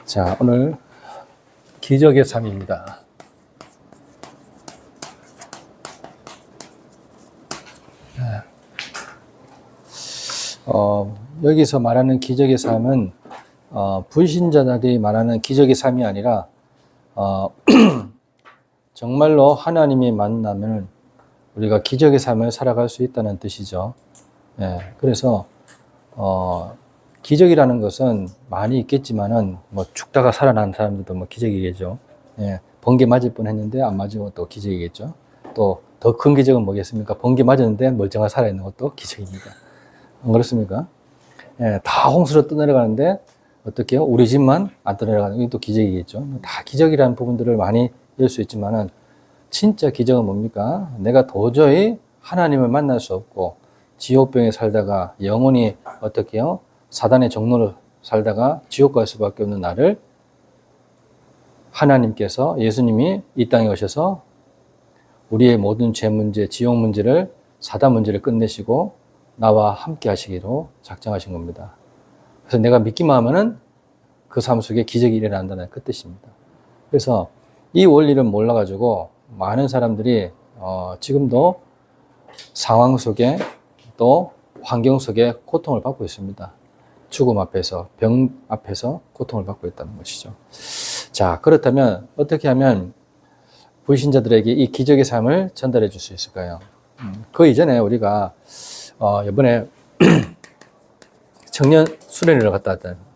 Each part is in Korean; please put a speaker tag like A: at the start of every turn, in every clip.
A: 자, 오늘 기적의 삶입니다. 여기서 말하는 기적의 삶은 불신자들이 말하는 기적의 삶이 아니라 정말로 하나님이 만나면 우리가 기적의 삶을 살아갈 수 있다는 뜻이죠. 예, 그래서 기적이라는 것은 많이 있겠지만은 뭐 죽다가 살아난 사람들도 뭐 기적이겠죠. 예, 번개 맞을 뻔했는데 안 맞으면 또 기적이겠죠. 또 더 큰 기적은 뭐겠습니까? 번개 맞았는데 멀쩡하게 살아있는 것도 기적입니다. 안 그렇습니까? 예, 다 홍수로 떠내려가는데 어떻게 해요? 우리 집만 안 떠내려가는 게 또 기적이겠죠. 다 기적이라는 부분들을 많이 열 수 있지만은 진짜 기적은 뭡니까? 내가 도저히 하나님을 만날 수 없고 지옥병에 살다가 영원히 어떻게 해요? 사단의 종로로 살다가 지옥 갈 수밖에 없는 나를 하나님께서, 예수님이 이 땅에 오셔서 우리의 모든 죄 문제, 지옥 문제를, 사단 문제를 끝내시고 나와 함께 하시기로 작정하신 겁니다. 그래서 내가 믿기만 하면은 그 삶 속에 기적이 일어난다는 그 뜻입니다. 그래서 이 원리를 몰라가지고 많은 사람들이 지금도 상황 속에 또 환경 속에 고통을 받고 있습니다. 죽음 앞에서, 병 앞에서 고통을 받고 있다는 것이죠. 자, 그렇다면 어떻게 하면 불신자들에게 이 기적의 삶을 전달해 줄 수 있을까요? 그 이전에 우리가 이번에 청년 수련회를 갔다 왔잖아요.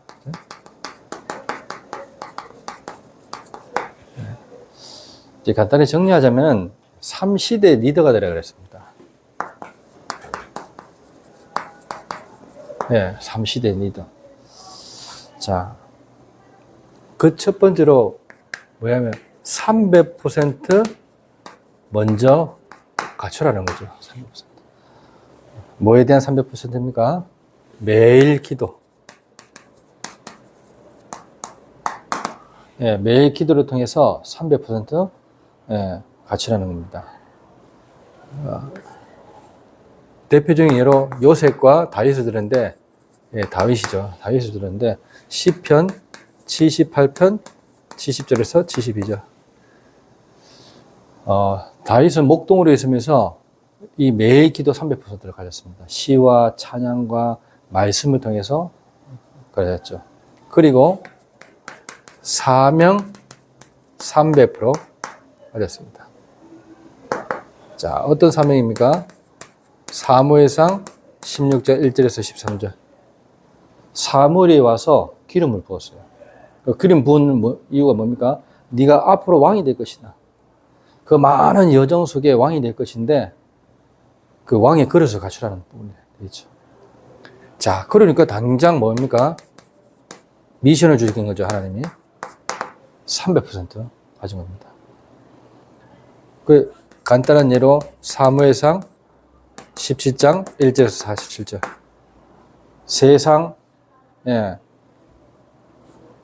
A: 이제 간단히 정리하자면 3시대 리더가 되라 그랬습니다. 네, 3시대 리더. 자, 그 첫 번째로 뭐냐면 300% 먼저 갖추라는 거죠. 300%. 뭐에 대한 300%입니까? 매일 기도. 예, 매일 기도를 통해서 300% 갖추라는 겁니다. 대표적인 예로 요셉과 다윗을 들었는데, 예, 다윗이죠. 다윗을 들었는데, 시편 78편 70절에서 72절. 다윗은 목동으로 있으면서 이 매일 기도 300%를 가졌습니다. 시와 찬양과 말씀을 통해서 가졌죠. 그리고 사명 300% 가졌습니다. 자, 어떤 사명입니까? 사무엘상 16장 1절에서 13절. 사무엘이 와서 기름을 부었어요. 그 기름 부은 이유가 뭡니까? 네가 앞으로 왕이 될 것이다. 그 많은 여정 속에 왕이 될 것인데 그 왕의 그릇을 갖추라는 부분이 되죠. 자, 그러니까 당장 뭡니까? 미션을 주신 거죠, 하나님이. 300% 가진 겁니다. 그 간단한 예로 사무엘상 17장 1절에서 47절. 세상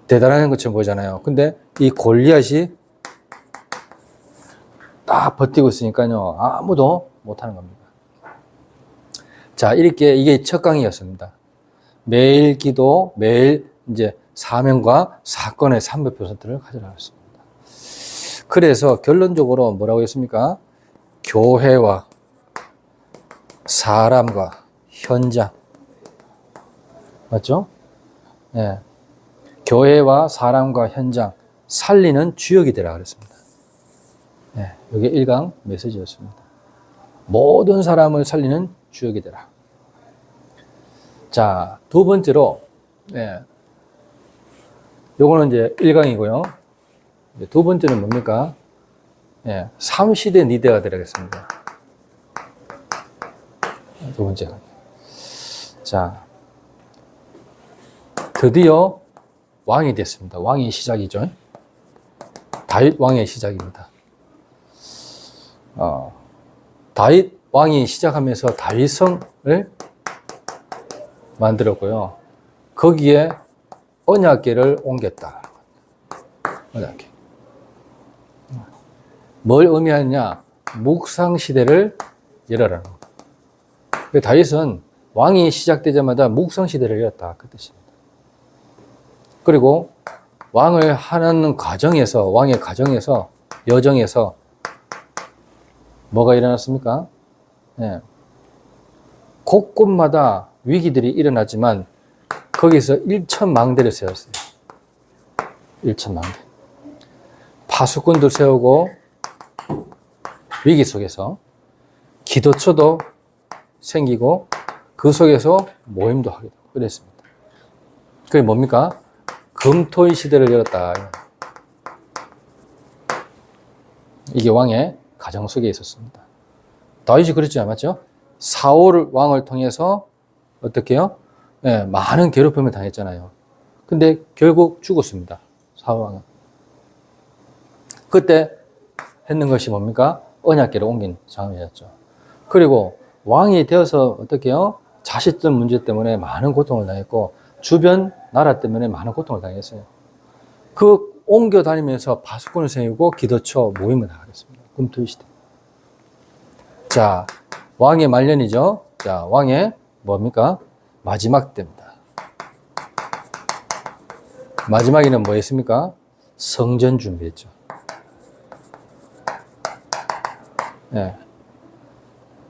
A: 대단한 것처럼 보이잖아요. 근데 이 골리앗이 딱 버티고 있으니까요. 아무도 못하는 겁니다. 자, 이렇게 이게 첫 강의였습니다. 매일 기도, 매일 이제 사명과 사건의 300%를 가져나갔습니다. 그래서 결론적으로 뭐라고 했습니까? 교회와 사람과 현장. 맞죠? 예. 교회와 사람과 현장, 살리는 주역이 되라 그랬습니다. 예. 이게 1강 메시지였습니다. 모든 사람을 살리는 주역이 되라. 자, 두 번째로, 요거는 이제 1강이고요. 두 번째는 뭡니까? 3시대 리더가 되라겠습니다. 두 번째. 자, 드디어 왕이 됐습니다. 왕이 시작이죠. 다윗 왕의 시작입니다. 다윗 왕이 시작하면서 다윗성을 만들었고요. 거기에 언약궤를 옮겼다. 언약궤. 뭘 의미하느냐? 묵상 시대를 열어라는 겁니다. 다윗은 왕이 시작되자마자 묵성시대를 열었다. 그 뜻입니다. 그리고 왕을 하는 과정에서, 왕의 과정에서, 여정에서 뭐가 일어났습니까? 예. 곳곳마다 위기들이 일어나지만 거기서 일천망대를 세웠어요. 일천망대. 파수꾼들 세우고 위기 속에서 기도처도 생기고 그 속에서 모임도 하게 되고 그랬습니다. 그게 뭡니까? 금토의 시대를 열었다. 이게 왕의 가정 속에 있었습니다. 다윗이 그랬지 않았죠? 사울 왕을 통해서 어떻게 해요? 예, 많은 괴롭힘을 당했잖아요. 근데 결국 죽었습니다. 사울 왕은. 그때 했는 것이 뭡니까? 언약궤를 옮긴 상황이었죠. 그리고 왕이 되어서 어떻게 해요? 자식들 문제 때문에 많은 고통을 당했고 주변 나라 때문에 많은 고통을 당했어요. 그 옮겨 다니면서 파수꾼을 세우고 기도처 모임을 나가겠습니다. 금토의 시대. 자, 왕의 말년이죠. 자, 왕의 뭡니까? 마지막 때입니다. 마지막에는 뭐 했습니까? 성전 준비했죠. 네.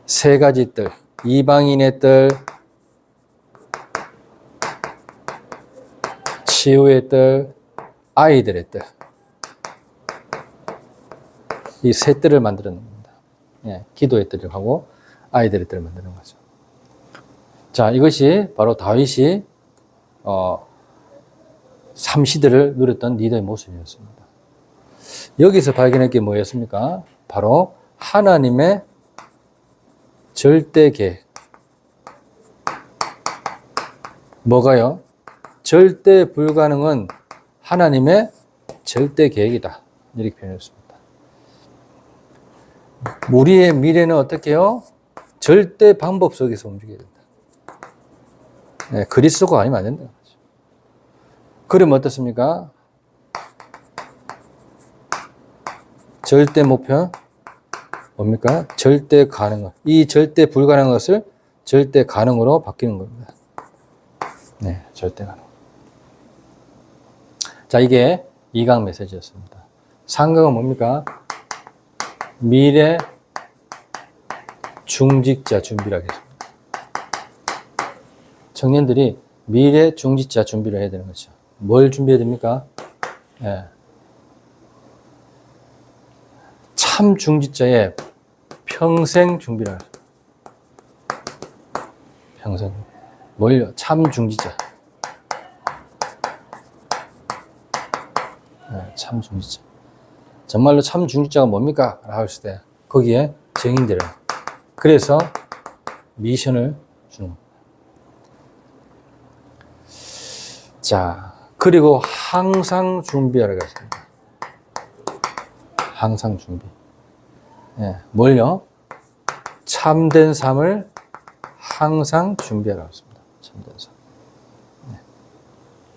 A: 세 가지 뜰, 이방인의 뜰, 치유의 뜰, 아이들의 뜰. 이 세 뜰을 만들어 놓은 겁니다. 예, 기도의 뜰을 하고 아이들의 뜰을 만드는 거죠. 자, 이것이 바로 다윗이 삼시대를 누렸던 리더의 모습이었습니다. 여기서 발견할 게 뭐였습니까? 바로 하나님의 절대 계획. 뭐가요? 절대 불가능은 하나님의 절대 계획이다. 이렇게 표현했습니다. 우리의 미래는 어떻게 해요? 절대 방법 속에서 움직여야 된다. 네, 그리스도가 아니면 안 된다. 그러면 어떻습니까? 절대 목표 뭡니까? 절대 가능. 이 절대 불가능한 것을 절대 가능으로 바뀌는 겁니다. 네, 절대 가능. 자, 이게 2강 메시지였습니다. 3강은 뭡니까? 미래 중직자 준비를 하겠습니다. 청년들이 미래 중직자 준비를 해야 되는 거죠. 뭘 준비해야 됩니까? 네. 참 중직자의 평생 준비를 하죠. 평생. 뭘요? 참 중직자. 네, 참 중직자. 정말로 참 중직자가 뭡니까? 라고 했을 때 거기에 증인들을. 그래서 미션을 주는 겁니다. 자, 그리고 항상 준비하라고 했습니다. 항상 준비. 네, 뭘요? 참된 삶을 항상 준비하라고 했습니다. 참된 삶. 네.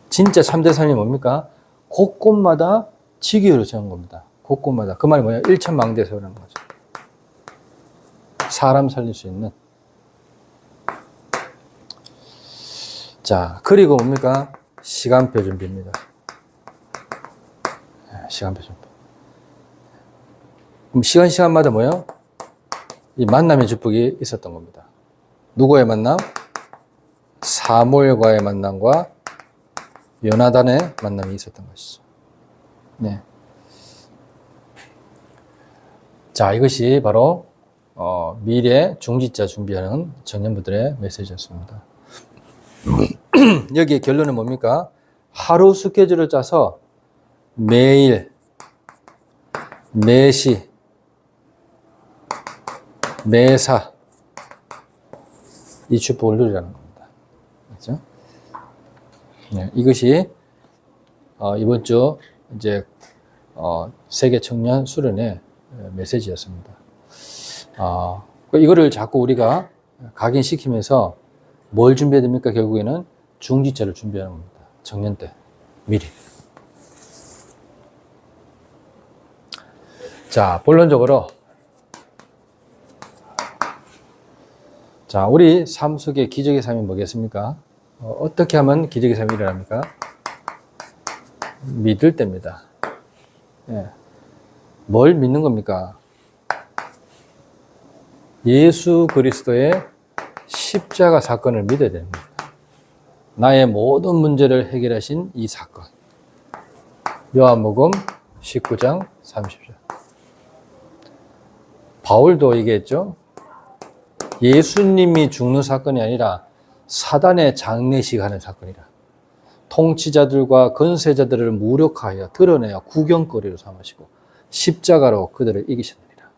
A: 진짜 참된 삶이 뭡니까? 곳곳마다 지기로 세운 겁니다. 곳곳마다. 그 말이 뭐예요? 일천망대 세우는 거죠. 사람 살릴 수 있는. 자, 그리고 뭡니까? 시간표 준비입니다. 시간표 준비. 그럼 시간마다 뭐예요? 이 만남의 축복이 있었던 겁니다. 누구의 만남? 사무엘과의 만남과 요나단의 만남이 있었던 것이죠. 네. 자, 이것이 바로 미래 중직자 준비하는 청년부들의 메시지였습니다. 여기에 결론은 뭡니까? 하루 스케줄을 짜서 매일, 매시, 매사 이 축복을 누리라는 겁니다. 그렇죠? 네, 이것이 이번 주 이제 세계 청년 수련회 메시지였습니다. 이거를 자꾸 우리가 각인시키면서 뭘 준비해야 됩니까? 결국에는 중직자를 준비하는 겁니다. 청년 때 미리. 자, 본론적으로 자, 우리 삶 속에 기적의 삶이 뭐겠습니까? 어떻게 하면 기적의 삶이 일어납니까? 믿을 때입니다. 예. 뭘 믿는 겁니까? 예수 그리스도의 십자가 사건을 믿어야 됩니다. 나의 모든 문제를 해결하신 이 사건. 요한복음 19장 30절. 바울도 얘기했죠. 예수님이 죽는 사건이 아니라 사단의 장례식 하는 사건이라. 통치자들과 권세자들을 무력하여 드러내어 구경거리로 삼으시고 십자가로 그들을 이기셨느니라.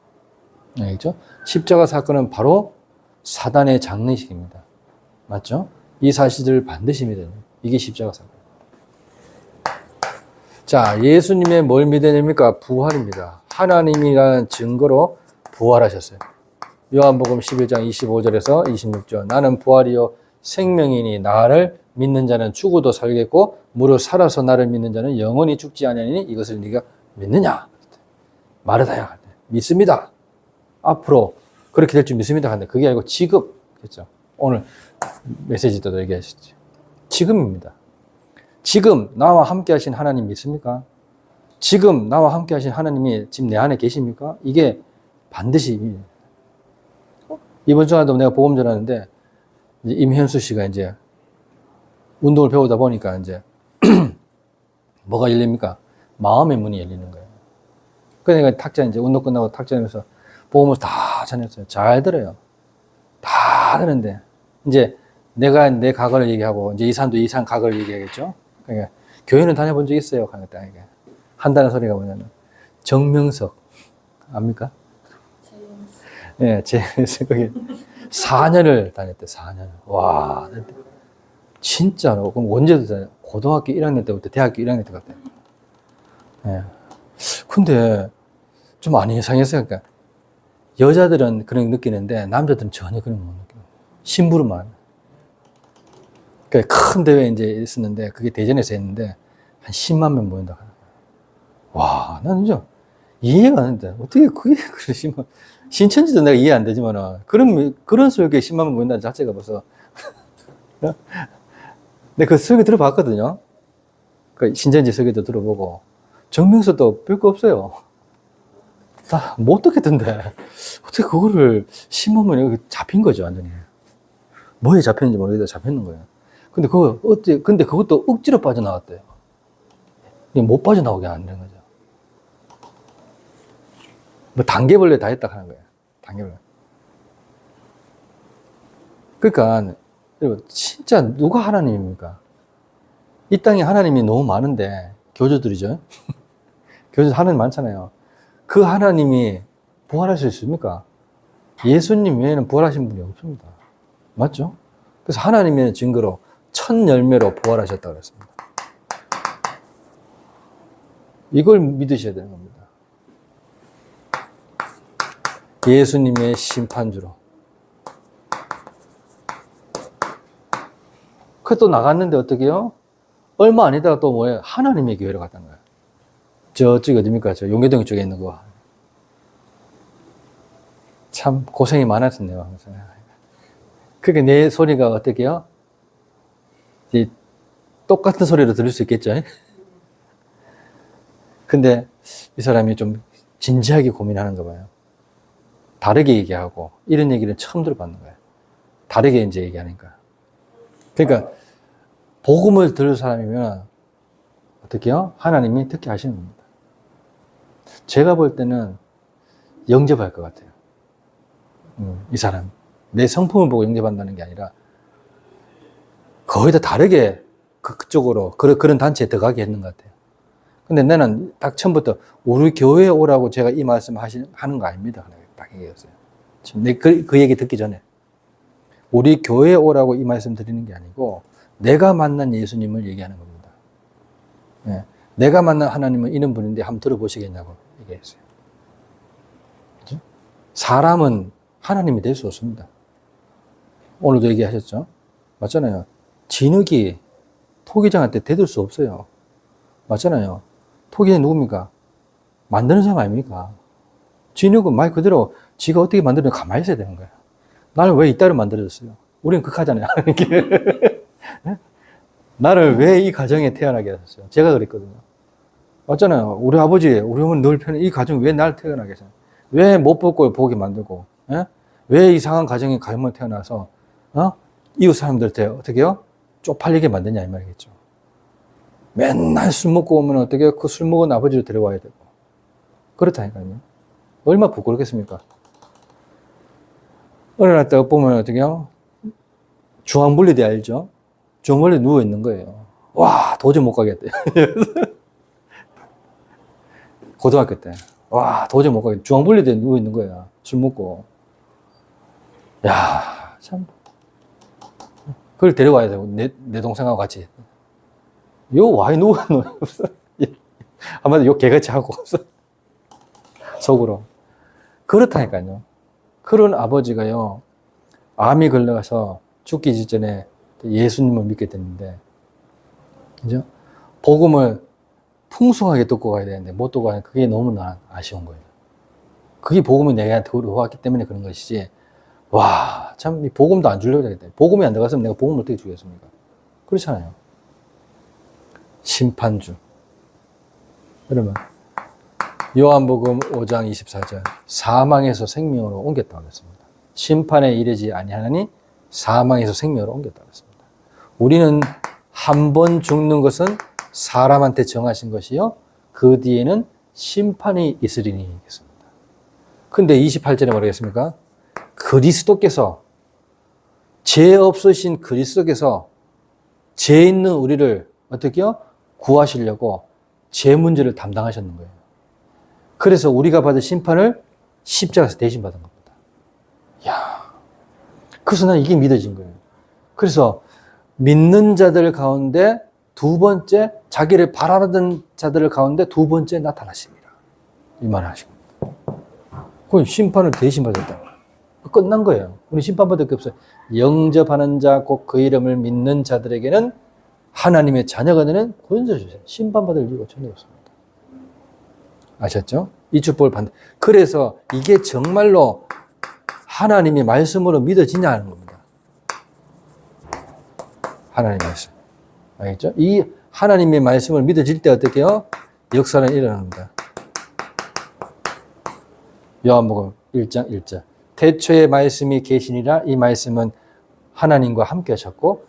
A: 알겠죠? 십자가 사건은 바로 사단의 장례식입니다. 맞죠? 이 사실을 반드시 믿어야 돼요. 이게 십자가 사건. 자, 예수님의 뭘 믿어야 됩니까? 부활입니다. 하나님이라는 증거로 부활하셨어요. 요한복음 11장 25절에서 26절. 나는 부활이요 생명이니 나를 믿는 자는 죽어도 살겠고 무릇 살아서 나를 믿는 자는 영원히 죽지 아니하니 이것을 네가 믿느냐? 마르다야. 믿습니다. 앞으로 그렇게 될 줄 믿습니다. 근데 그게 아니고 지금. 그렇죠? 오늘 메시지 때도 얘기하셨죠. 지금입니다. 지금 나와 함께 하신 하나님 믿습니까? 지금 나와 함께 하신 하나님이 지금 내 안에 계십니까? 이게 반드시. 이번 주에도 내가 복음 전하는데 임현수 씨가 이제 운동을 배우다 보니까 이제 뭐가 열립니까? 마음의 문이 열리는 거예요. 그러니까 탁자 이제 운동 끝나고 탁자하면서 복음을 다 전했어요. 잘 들어요. 다 듣는데 이제 내가 내 과거를 얘기하고 이제 이 사람도 이 사람 과거를 얘기하겠죠. 그러니까 교회는 다녀본 적 있어요. 그러니까 한다는 소리가 뭐냐면 정명석 압니까? 예, 제 생각에 4년을 다녔대. 4년. 와, 진짜로. 그럼 언제도 다녀? 고등학교 1학년 때부터 대학교 1학년 때 갔대요. 예. 근데 좀 안 이상했어요. 그러니까 여자들은 그런 거 느끼는데 남자들은 전혀 그런 거 못 느껴요. 심부름만. 그러니까 큰 대회 이제 있었는데 그게 대전에서 했는데 한 10만 명 모인다. 와, 나는 진짜 이해가 안 되는데 어떻게 그게 그러시면 신천지도 내가 이해 안 되지만 그런 설교에 10만 명 모인다는 자체가 벌써 근데 그 설교 들어봤거든요. 그 신천지 설교도 들어보고 정명서도 별거 없어요. 다 못 듣겠던데 어떻게 그거를 10만 명이 잡힌 거죠 완전히. 뭐에 잡혔는지 모르겠다 잡혔는 거예요. 근데 근데 그것도 억지로 빠져나왔대요. 못 빠져나오게 안 되는 거죠. 뭐 단계별로 다 했다 하는 거예요. 단계별로. 그러니까 진짜 누가 하나님입니까? 이 땅에 하나님이 너무 많은데 교주들이죠. 교주 하나님 많잖아요. 그 하나님이 부활할 수 있습니까? 예수님 외에는 부활하신 분이 없습니다. 맞죠? 그래서 하나님의 증거로 첫 열매로 부활하셨다고 그랬습니다. 이걸 믿으셔야 되는 겁니다. 예수님의 심판주로. 그 또 나갔는데 어떻게요? 얼마 안 있다가 또 뭐예요? 하나님의 교회로 갔다는 거예요. 저쪽이 어딥니까? 저 용계동 쪽에 있는 거. 참 고생이 많았었네요. 그게 내 소리가 어떻게요? 똑같은 소리로 들릴 수 있겠죠? 근데 이 사람이 좀 진지하게 고민하는가 봐요. 다르게 얘기하고 이런 얘기를 처음 들어봤는 거예요. 다르게 이제 얘기하니까. 그러니까 복음을 들을 사람이면 어떻게요? 하나님이 특히 하시는 겁니다. 제가 볼 때는 영접할 것 같아요. 이 사람. 내 성품을 보고 영접한다는 게 아니라 거의 다 다르게 그쪽으로 그런 단체에 들어가게 했는 것 같아요. 근데 나는 딱 처음부터 우리 교회에 오라고 제가 이 말씀 하는 거 아닙니다. 딱 얘기했어요. 지금 그 얘기 듣기 전에. 우리 교회에 오라고 이 말씀 드리는 게 아니고 내가 만난 예수님을 얘기하는 겁니다. 네. 내가 만난 하나님은 이런 분인데 한번 들어보시겠냐고 얘기했어요. 그렇죠? 사람은 하나님이 될 수 없습니다. 오늘도 얘기하셨죠? 맞잖아요. 진흙이 토기장한테 대들 수 없어요. 맞잖아요. 토기장이 누굽니까? 만드는 사람 아닙니까? 진흙은 말 그대로 지가 어떻게 만들면 가만히 있어야 되는 거예요. 나를 왜 이따로 만들어줬어요? 우리는 극하잖아요. 나를 왜 이 가정에 태어나게 하셨어요? 제가 그랬거든요. 맞잖아요. 우리 아버지, 우리 어머니 늘 편해. 이 가정 왜 날 태어나게 하셨어요? 왜 못 볼 걸 보게 만들고, 예? 왜 이상한 가정에 가정을 태어나서, 이웃 사람들한테 어떻게요? 쪽팔리게 만드냐, 이 말이겠죠. 맨날 술 먹고 오면 어떻게 그 술 먹은 아버지를 데려와야 되고. 그렇다니까요. 얼마나 부끄럽겠습니까? 어느 날 딱 보면 어떻게요? 중앙분리대 알죠? 중앙분리대 누워 있는 거예요. 와, 도저히 못 가겠대. 고등학교 때. 와, 도저히 못 가겠대. 중앙분리대에 누워 있는 거야. 술 먹고. 야, 참. 그걸 데려와야 되고, 내 동생하고 같이. 요, 와이 누워있노? 한마디로 요 개같이 하고. 속으로. 그렇다니까요. 그런 아버지가요, 암이 걸려가서 죽기 직전에 예수님을 믿게 됐는데, 그죠? 복음을 풍성하게 듣고 가야 되는데, 못 듣고 가는 그게 너무 난 아쉬운 거예요. 그게 복음이 내가 들어왔기 때문에 그런 것이지, 와, 참, 이 복음도 안 주려고 되겠다. 복음이 안 들어갔으면 내가 복음을 어떻게 주겠습니까? 그렇잖아요. 심판주. 그러면, 요한복음 5장 24절, 사망에서 생명으로 옮겼다고 했습니다. 심판에 이르지 아니하나니 사망에서 생명으로 옮겼다고 했습니다. 우리는 한 번 죽는 것은 사람한테 정하신 것이요, 그 뒤에는 심판이 있으리니 했습니다. 근데 28절에 뭐라고 했습니까? 그리스도께서, 죄 없으신 그리스도께서 죄 있는 우리를 어떻게요? 구하시려고 죄 문제를 담당하셨는 거예요. 그래서 우리가 받은 심판을 십자가에서 대신 받은 겁니다. 이야. 그래서 난 이게 믿어진 거예요. 그래서 믿는 자들 가운데 두 번째, 자기를 바라던 자들 가운데 두 번째 나타나십니다. 이 말을 하신 겁니다. 그럼 심판을 대신 받았다. 끝난 거예요. 우리 심판받을 게 없어요. 영접하는 자, 곧 그 이름을 믿는 자들에게는 하나님의 자녀가 되는 권세를 주세요. 심판받을 이유가 전혀 없습니다. 아셨죠? 이 축복을 받는. 그래서 이게 정말로 하나님의 말씀으로 믿어지냐 하는 겁니다. 하나님의 말씀. 알겠죠? 이 하나님의 말씀을 믿어질 때 어떻게 해요? 역사는 일어납니다. 요한복음 1장 1절. 태초에 말씀이 계시니라. 이 말씀은 하나님과 함께 하셨고,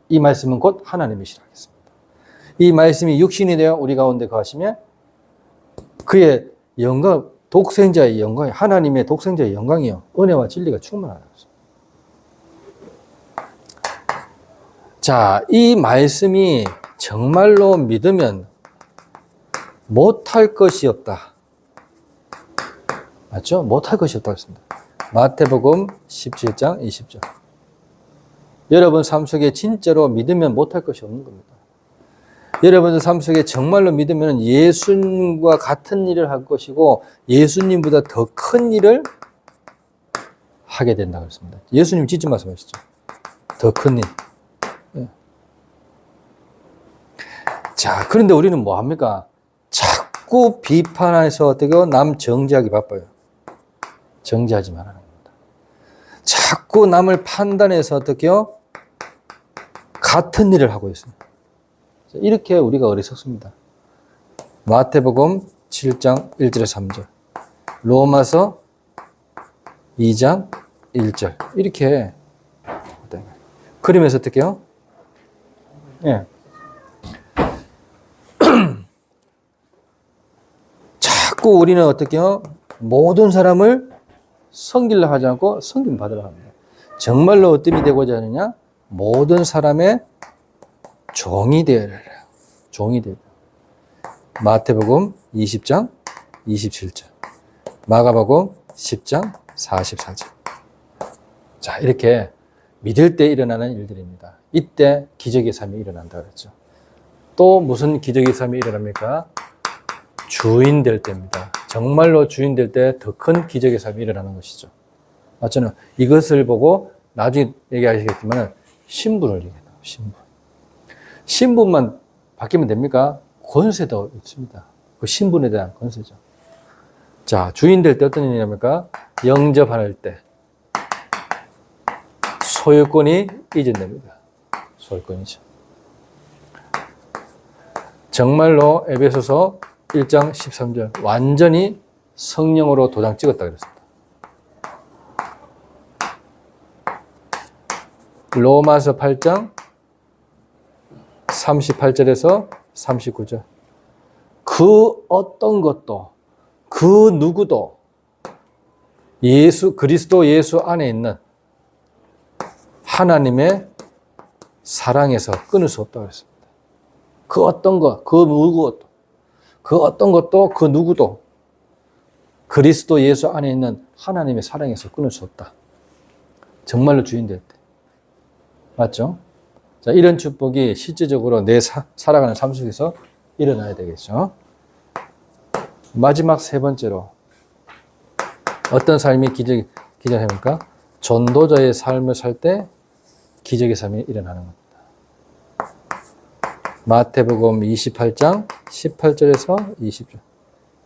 A: 이 말씀은 곧 하나님이시라 하겠습니다. 이 말씀이 육신이 되어 우리 가운데 거하시며 그의 영광, 독생자의 영광이, 하나님의 독생자의 영광이요, 은혜와 진리가 충만하다. 자, 이 말씀이 정말로 믿으면 못할 것이 없다. 맞죠? 못할 것이 없다고 했습니다. 마태복음 17장 20절. 여러분 삶 속에 진짜로 믿으면 못할 것이 없는 겁니다. 여러분들 삶 속에 정말로 믿으면 예수님과 같은 일을 할 것이고 예수님보다 더 큰 일을 하게 된다고 했습니다. 예수님 직접 말씀하셨죠. 더 큰 일. 네. 자, 그런데 우리는 뭐 합니까? 자꾸 비판해서 어떻게 남 정죄하기 바빠요. 정죄하지 말라는 겁니다. 자꾸 남을 판단해서 어떻게요? 같은 일을 하고 있어요. 이렇게 우리가 어리석습니다. 마태복음 7장 1절에서 3절, 로마서 2장 1절, 이렇게 그러면서 어떻게 해요? 예. 자꾸 우리는 어떻게 해요? 모든 사람을 섬기려 하지 않고 섬김 받으려 합니다. 정말로 어떤 이 되고자 하느냐? 모든 사람의 종이 되어라. 종이 되어라. 마태복음 20장 27절, 마가복음 10장 44절. 자, 이렇게 믿을 때 일어나는 일들입니다. 이때 기적의 삶이 일어난다 그랬죠. 또 무슨 기적의 삶이 일어납니까? 주인 될 때입니다. 정말로 주인 될 때 더 큰 기적의 삶이 일어나는 것이죠. 맞잖아요. 이것을 보고 나중에 얘기하시겠지만 신분을 얘기해요. 신분만 바뀌면 됩니까? 권세도 있습니다. 그 신분에 대한 권세죠. 자, 주인 될 때 어떤 일이냐니까? 영접할 때, 소유권이 이전됩니다. 소유권이죠. 정말로 에베소서 1장 13절 완전히 성령으로 도장 찍었다 그랬습니다. 로마서 8장 38절에서 39절 그 어떤 것도 그 누구도 그리스도 예수 안에 있는 하나님의 사랑에서 끊을 수 없다고 했습니다. 그 어떤 것, 그 누구도, 그 어떤 것도, 그 누구도 그리스도 예수 안에 있는 하나님의 사랑에서 끊을 수 없다. 정말로 주인 될 때. 맞죠? 자, 이런 축복이 실제적으로 내 살아가는 삶 속에서 일어나야 되겠죠. 마지막 세 번째로 어떤 삶이 기적의 삶입니까? 전도자의 삶을 살 때 기적의 삶이 일어나는 겁니다. 마태복음 28장 18절에서 20절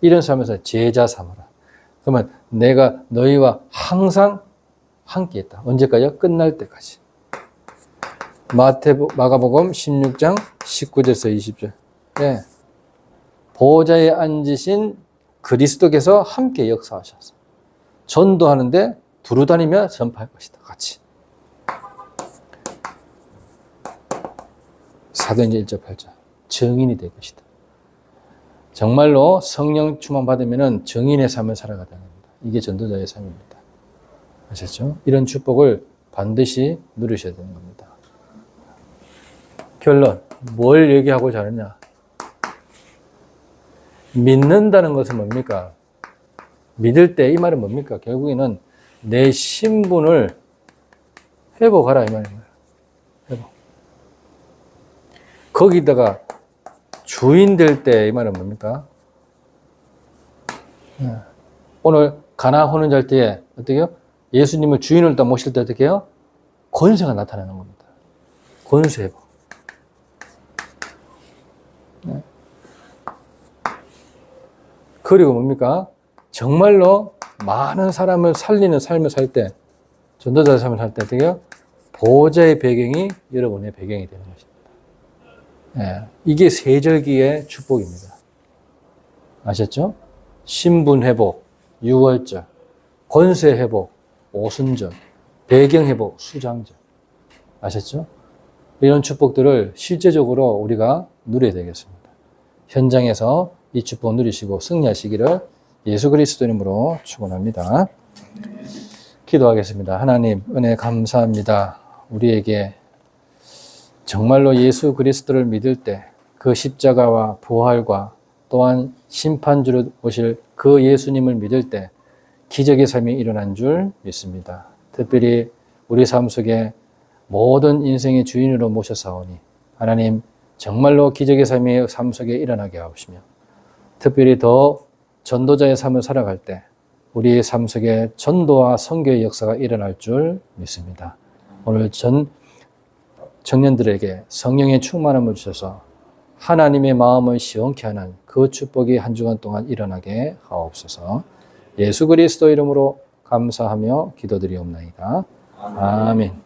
A: 이런 삶에서 제자 삼으라. 그러면 내가 너희와 항상 함께 있다. 언제까지요? 끝날 때까지. 마가복음 16장 19절에서 20절 네. 보좌에 앉으신 그리스도께서 함께 역사하셨어. 전도하는데 두루다니며 전파할 것이다. 같이. 사도행전 1절 8절 증인이 될 것이다. 정말로 성령 충만 받으면 증인의 삶을 살아가야 됩니다. 이게 전도자의 삶입니다. 아셨죠? 이런 축복을 반드시 누리셔야 되는 겁니다. 결론, 뭘 얘기하고자 하느냐? 믿는다는 것은 뭡니까? 믿을 때 이 말은 뭡니까? 결국에는 내 신분을 회복하라 이 말입니다. 회복. 거기다가 주인 될 때 이 말은 뭡니까? 오늘 가나 혼인 잘 때에 어떻게 해요? 예수님을 주인을 딱 모실 때 어떻게 해요? 권세가 나타나는 겁니다. 권세 회복. 그리고 뭡니까? 정말로 많은 사람을 살리는 삶을 살 때, 전도자의 삶을 살 때 어떻게 해요? 보호자의 배경이 여러분의 배경이 되는 것입니다. 네, 이게 세절기의 축복입니다. 아셨죠? 신분 회복, 유월절, 권세 회복, 오순절, 배경 회복, 수장절. 아셨죠? 이런 축복들을 실제적으로 우리가 누려야 되겠습니다. 현장에서 이 축복 누리시고 승리하시기를 예수 그리스도 이름으로 축원합니다. 기도하겠습니다. 하나님 은혜 감사합니다. 우리에게 정말로 예수 그리스도를 믿을 때 그 십자가와 부활과 또한 심판주로 오실 그 예수님을 믿을 때 기적의 삶이 일어난 줄 믿습니다. 특별히 우리 삶 속에 모든 인생의 주인으로 모셔사오니 하나님 정말로 기적의 삶이 삶 속에 일어나게 하옵시며 특별히 더 전도자의 삶을 살아갈 때 우리의 삶 속에 전도와 선교의 역사가 일어날 줄 믿습니다. 오늘 청년들에게 성령의 충만함을 주셔서 하나님의 마음을 시원케 하는 그 축복이 한 주간 동안 일어나게 하옵소서. 예수 그리스도 이름으로 감사하며 기도드리옵나이다. 아멘.